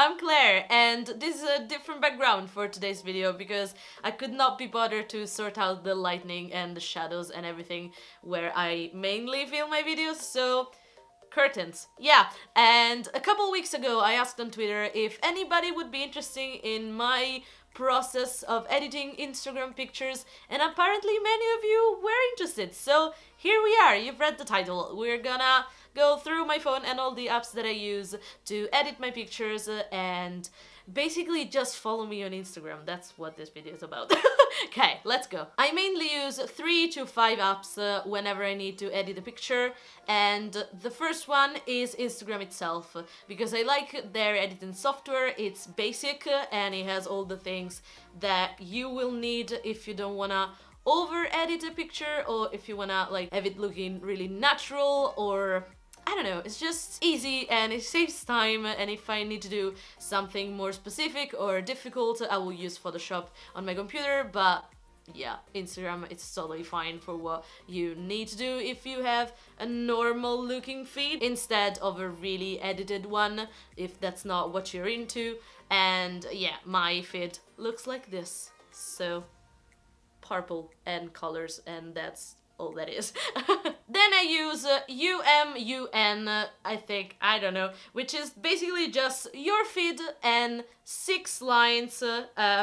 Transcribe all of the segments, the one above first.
I'm Claire, and this is a different background for today's video because I could not be bothered to sort out the lighting and the shadows and everything where I mainly film my videos, so curtains. Yeah, and a couple weeks ago I asked on Twitter if anybody would be interested in my process of editing Instagram pictures, and apparently many of you were interested, so here we are. You've read the title. We're gonna go through my phone and all the apps that I use to edit my pictures and basically just follow me on Instagram. That's what this video is about. Okay, let's go. I mainly use 3 to 5 apps whenever I need to edit a picture, and the first one is Instagram itself because I like their editing software. It's basic and it has all the things that you will need if you don't wanna over edit a picture or if you wanna like have it looking really natural, or I don't know, it's just easy and it saves time, and if I need to do something more specific or difficult, I will use Photoshop on my computer, but yeah, Instagram, it's totally fine for what you need to do if you have a normal looking feed instead of a really edited one, if that's not what you're into. And yeah, my feed looks like this, so purple and colors, and that's all that is. Then I use UMUN, I think, I don't know, which is basically just your feed and 6 lines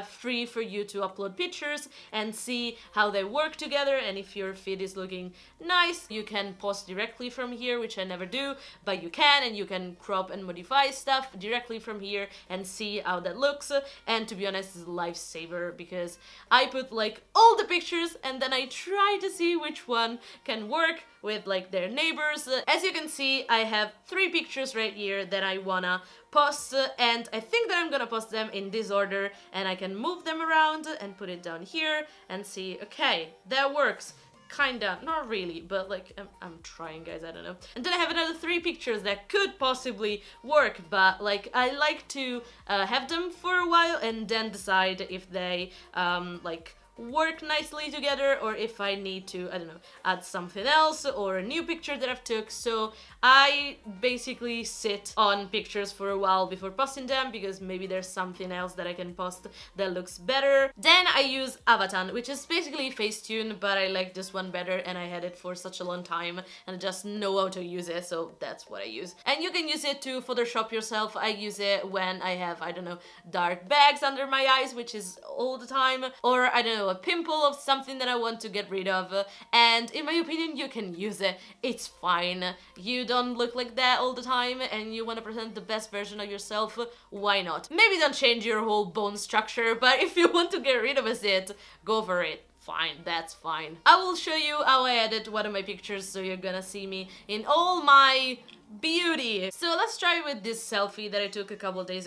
free for you to upload pictures and see how they work together, and if your feed is looking nice, you can post directly from here, which I never do, but you can, and you can crop and modify stuff directly from here and see how that looks. And to be honest, it's a lifesaver because I put like all the pictures and then I try to see which one can work with like their neighbors. As you can see, I have 3 pictures right here that I wanna post, and I think that I'm gonna post them in this order, and I can move them around and put it down here and see, okay, that works. Kinda, not really, but like, I'm trying, guys, I don't know. And then I have another 3 pictures that could possibly work, but like, I like to have them for a while and then decide if they, like, work nicely together, or if I need to, I don't know, add something else or a new picture that I've took. So I basically sit on pictures for a while before posting them because maybe there's something else that I can post that looks better. Then I use Avatar, which is basically Facetune, but I like this one better and I had it for such a long time and I just know how to use it, so that's what I use. And you can use it to Photoshop yourself. I use it when I have, I don't know, dark bags under my eyes, which is all the time, or I don't know, a pimple of something that I want to get rid of, and in my opinion you can use it. It's fine. You don't look like that all the time and you want to present the best version of yourself, why not? Maybe don't change your whole bone structure, but if you want to get rid of a zit, go for it. Fine, that's fine. I will show you how I edit one of my pictures, so you're gonna see me in all my beauty. So let's try with this selfie that I took a couple weeks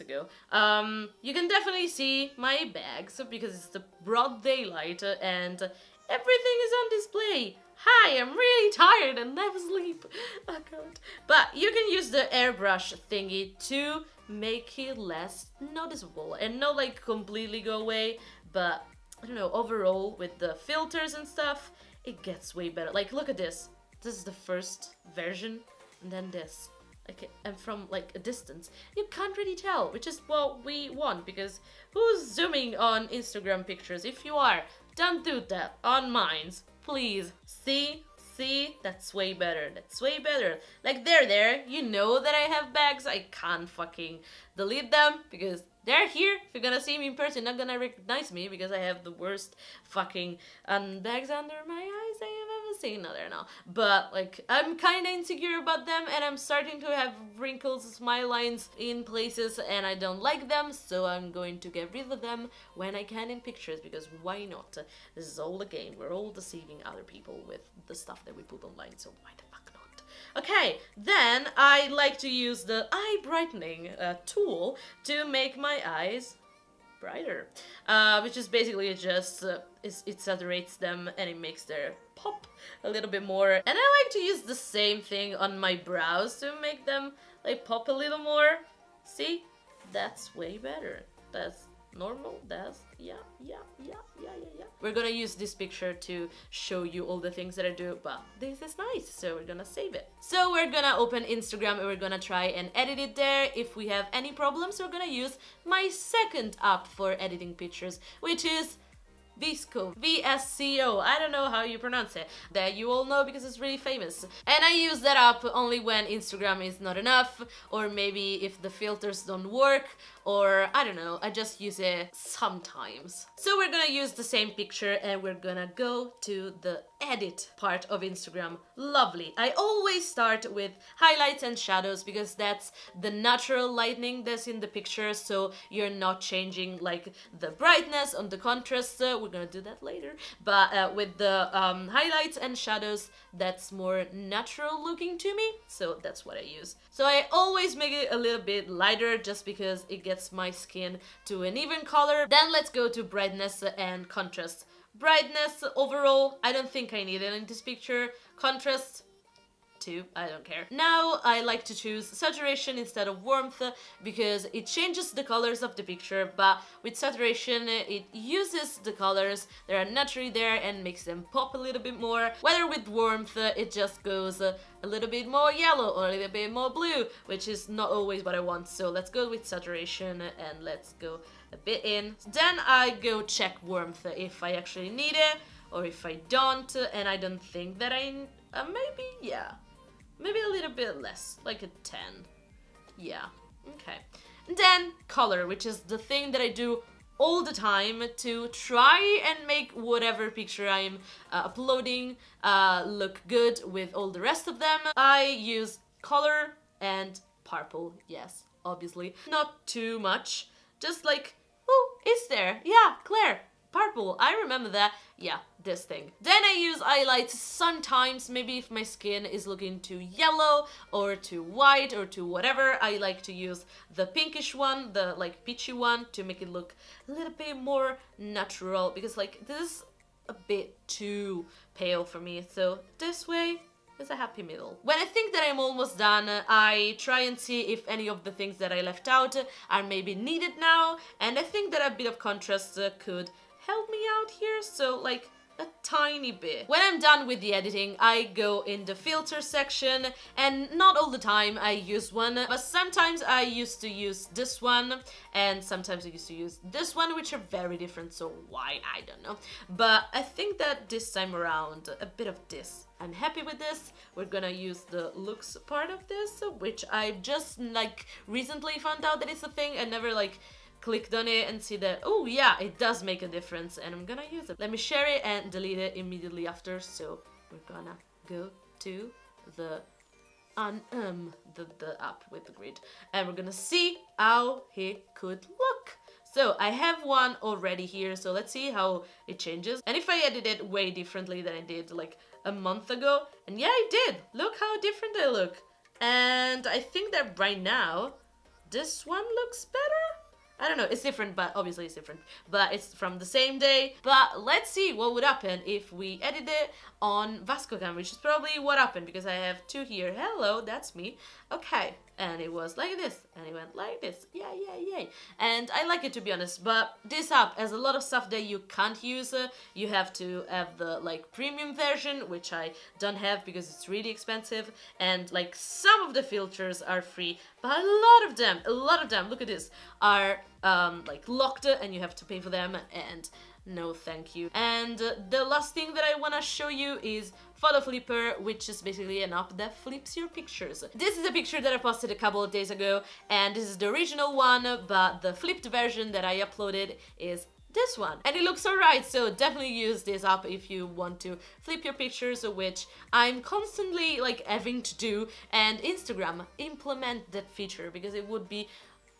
ago. You can definitely see my bags because it's the broad daylight and everything is on display. Hi, I'm really tired and never sleep. Oh god. But you can use the airbrush thingy to make it less noticeable and not like completely go away, but I don't know, overall with the filters and stuff, it gets way better. Like, look at this. This is the first version, and then this. Like, and from like a distance, you can't really tell, which is what we want, because who's zooming on Instagram pictures? If you are, don't do that on mines, please. See, that's way better. That's way better. Like, they're there. You know that I have bags. I can't fucking delete them because they're here. If you're gonna see me in person, you're not gonna recognize me because I have the worst fucking bags under my eyes I have ever seen. No, they're not. But like, I'm kind of insecure about them, and I'm starting to have wrinkles, smile lines in places, and I don't like them. So I'm going to get rid of them when I can in pictures, because why not? This is all a game. We're all deceiving other people with the stuff that we put online. So why the fuck not? Okay, then I like to use the eye brightening tool to make my eyes brighter, which is basically just it saturates them and it makes their pop a little bit more. And I like to use the same thing on my brows to make them like pop a little more. See, that's way better. normal, that's, yeah. We're gonna use this picture to show you all the things that I do, but this is nice, so we're gonna save it. So we're gonna open Instagram and we're gonna try and edit it there. If we have any problems, we're gonna use my second app for editing pictures, which is VSCO. VSCO. I don't know how you pronounce it. That you all know because it's really famous. And I use that app only when Instagram is not enough, or maybe if the filters don't work, or I don't know, I just use it sometimes. So we're gonna use the same picture and we're gonna go to the edit part of Instagram. Lovely. I always start with highlights and shadows because that's the natural lighting that's in the picture, so you're not changing like the brightness on the contrast. We're gonna do that later, but with the highlights and shadows, that's more natural looking to me, so that's what I use. So I always make it a little bit lighter just because it gets my skin to an even color. Then let's go to brightness and contrast. Brightness, overall, I don't think I need it in this picture. Contrast, too, I don't care. Now I like to choose saturation instead of warmth because it changes the colors of the picture, but with saturation it uses the colors that are naturally there and makes them pop a little bit more. Whether with warmth it just goes a little bit more yellow or a little bit more blue, which is not always what I want. So let's go with saturation and let's go a bit in. Then I go check warmth if I actually need it or if I don't, and I don't think that I maybe, yeah. Maybe a little bit less, like a 10. Yeah, okay. And then color, which is the thing that I do all the time to try and make whatever picture I'm uploading look good with all the rest of them. I use color and purple, yes, obviously. Not too much, just like, oh, it's there. Yeah, Claire. Purple, I remember that. Yeah, this thing. Then I use highlights sometimes, maybe if my skin is looking too yellow or too white or too whatever, I like to use the pinkish one, the like peachy one, to make it look a little bit more natural, because like this is a bit too pale for me, so this way is a happy middle. When I think that I'm almost done, I try and see if any of the things that I left out are maybe needed now, and I think that a bit of contrast could help me out here, so like a tiny bit. When I'm done with the editing, I go in the filter section, and not all the time I use one, but sometimes I used to use this one, and sometimes I used to use this one, which are very different, so why, I don't know. But I think that this time around, a bit of this. I'm happy with this. We're gonna use the looks part of this, which I've just like recently found out that it's a thing. I never like clicked on it and see that, oh yeah, it does make a difference, and I'm gonna use it. Let me share it and delete it immediately after, so we're gonna go to the app with the grid, and we're gonna see how it could look. So I have one already here, so let's see how it changes. And if I edit it way differently than I did like a month ago, and yeah, I did. Look how different I look. And I think that right now, this one looks better. I don't know, it's different, but obviously it's different. But it's from the same day. But let's see what would happen if we edit it on VSCO, which is probably what happened, because I have two here. Hello, that's me. Okay, and it was like this, and it went like this. Yeah, yeah, yeah. And I like it, to be honest, but this app has a lot of stuff that you can't use. You have to have the like premium version, which I don't have because it's really expensive, and like some of the filters are free, but a lot of them, look at this, are like locked, and you have to pay for them, and no thank you. And the last thing that I want to show you is Photo Flipper, which is basically an app that flips your pictures. This is a picture that I posted a couple of days ago, and this is the original one, but the flipped version that I uploaded is this one, and it looks alright, so definitely use this app if you want to flip your pictures, which I'm constantly like having to do, and Instagram implement that feature because it would be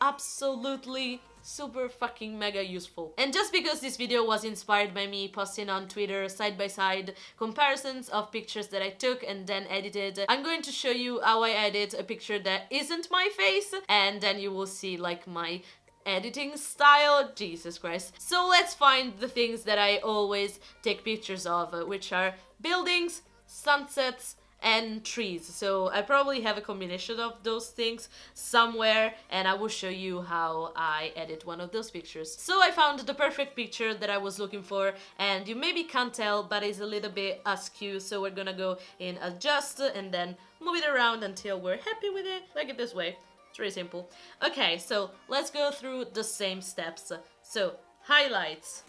absolutely super fucking mega useful. And just because this video was inspired by me posting on Twitter side-by-side comparisons of pictures that I took and then edited, I'm going to show you how I edit a picture that isn't my face, and then you will see like my editing style. Jesus Christ. So let's find the things that I always take pictures of, which are buildings, sunsets, and trees. So I probably have a combination of those things somewhere, and I will show you how I edit one of those pictures. So I found the perfect picture that I was looking for, and you maybe can't tell, but it's a little bit askew, so we're gonna go in adjust and then move it around until we're happy with it, like it this way. It's really simple. Okay, so let's go through the same steps. So highlights,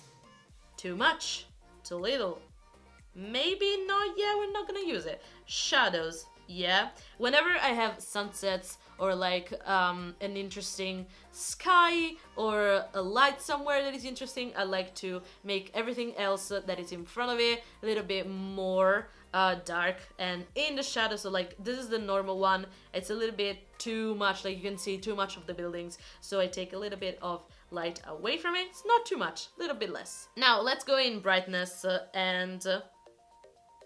too much, too little, maybe not, yeah, we're not gonna use it. Shadows, yeah. Whenever I have sunsets or like an interesting sky or a light somewhere that is interesting, I like to make everything else that is in front of it a little bit more dark and in the shadow. So like this is the normal one, it's a little bit too much, like you can see too much of the buildings, so I take a little bit of light away from it. It's not too much, a little bit less. Now let's go in brightness and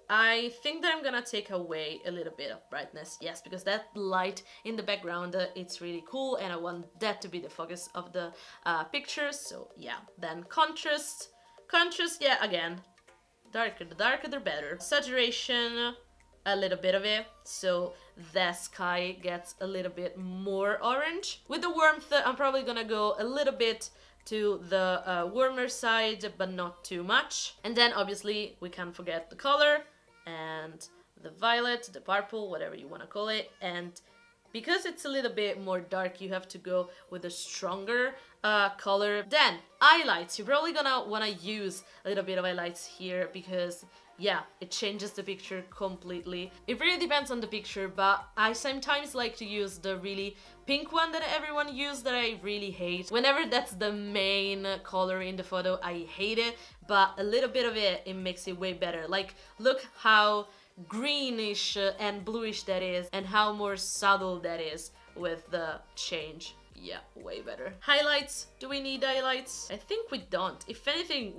I think that I'm gonna take away a little bit of brightness, yes, because that light in the background, it's really cool and I want that to be the focus of the picture, so yeah. Then contrast, yeah, again, darker, the darker the better. Saturation, a little bit of it, so the sky gets a little bit more orange. With the warmth, I'm probably gonna go a little bit to the warmer side, but not too much. And then obviously we can't forget the color and the violet, the purple, whatever you want to call it. And because it's a little bit more dark, you have to go with a stronger color. Then highlights, you're probably gonna want to use a little bit of highlights here because yeah, it changes the picture completely. It really depends on the picture, but I sometimes like to use the really pink one that everyone uses that I really hate. Whenever that's the main color in the photo, I hate it, but a little bit of it, it makes it way better. Like, look how greenish and bluish that is, and how more subtle that is with the change. Yeah, way better. Highlights, do we need highlights? I think we don't. If anything,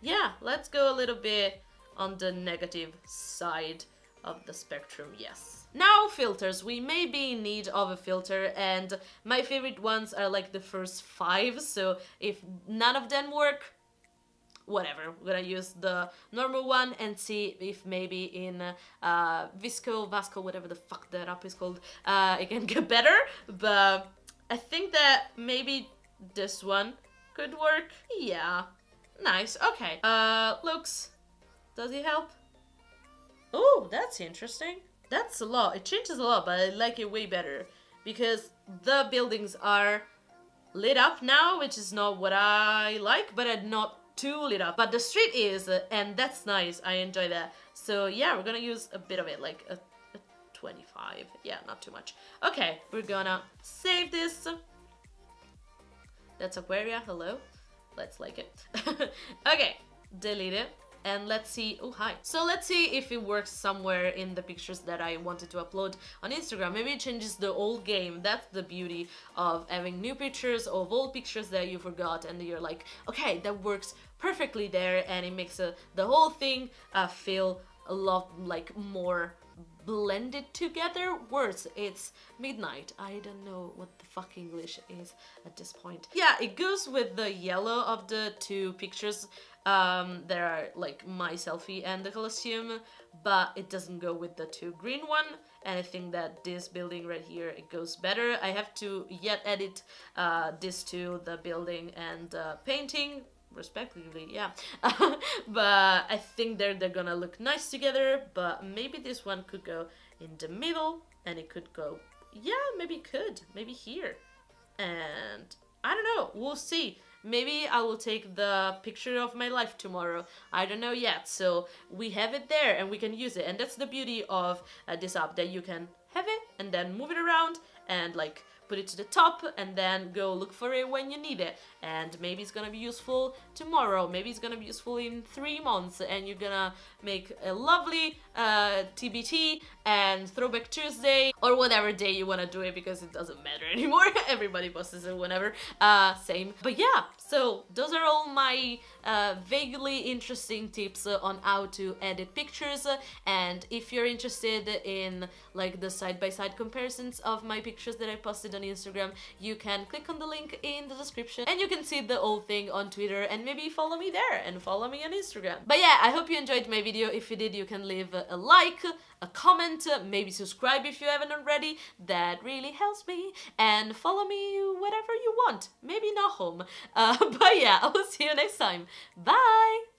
yeah, let's go a little bit on the negative side of the spectrum, yes. Now filters, we may be in need of a filter, and my favorite ones are like the first 5, so if none of them work, whatever, we're gonna use the normal one and see if maybe in VSCO, whatever the fuck that app is called, it can get better, but I think that maybe this one could work. Yeah, nice, okay. Looks, does it help? Oh, that's interesting. That's a lot. It changes a lot, but I like it way better because the buildings are lit up now, which is not what I like, but not too lit up. But the street is, and that's nice. I enjoy that. So yeah, we're gonna use a bit of it, like a 25. Yeah, not too much. Okay, we're gonna save this. That's Aquaria, hello. Let's like it. Okay, delete it. And let's see, oh hi. So let's see if it works somewhere in the pictures that I wanted to upload on Instagram. Maybe it changes the old game. That's the beauty of having new pictures of old pictures that you forgot, and you're like, okay, that works perfectly there, and it makes the whole thing feel a lot like more blended together. Words, it's midnight. I don't know what the fuck English is at this point. Yeah, it goes with the yellow of the two pictures. There are like my selfie and the Colosseum, but it doesn't go with the two green one, and I think that this building right here, it goes better. I have to yet edit this to the building and painting respectively, yeah. But I think they're gonna look nice together, but maybe this one could go in the middle, and it could go, yeah, maybe it could, maybe here, and I don't know, we'll see. Maybe I will take the picture of my life tomorrow. I don't know yet. So we have it there and we can use it. And that's the beauty of this app, that you can have it and then move it around and like put it to the top and then go look for it when you need it. And maybe it's gonna be useful tomorrow. Maybe it's gonna be useful in 3 months, and you're gonna make a lovely TBT and Throwback Tuesday, or whatever day you wanna do it, because it doesn't matter anymore. Everybody posts it whenever. Same. But yeah, so those are all my vaguely interesting tips on how to edit pictures. And if you're interested in like the side-by-side comparisons of my pictures that I posted on Instagram, you can click on the link in the description and you can see the whole thing on Twitter and maybe follow me there and follow me on Instagram. But yeah, I hope you enjoyed my video. If you did, you can leave a like, a comment, maybe subscribe if you haven't already. That really helps me. And follow me wherever you want. Maybe not home. But yeah, I will see you next time. Bye!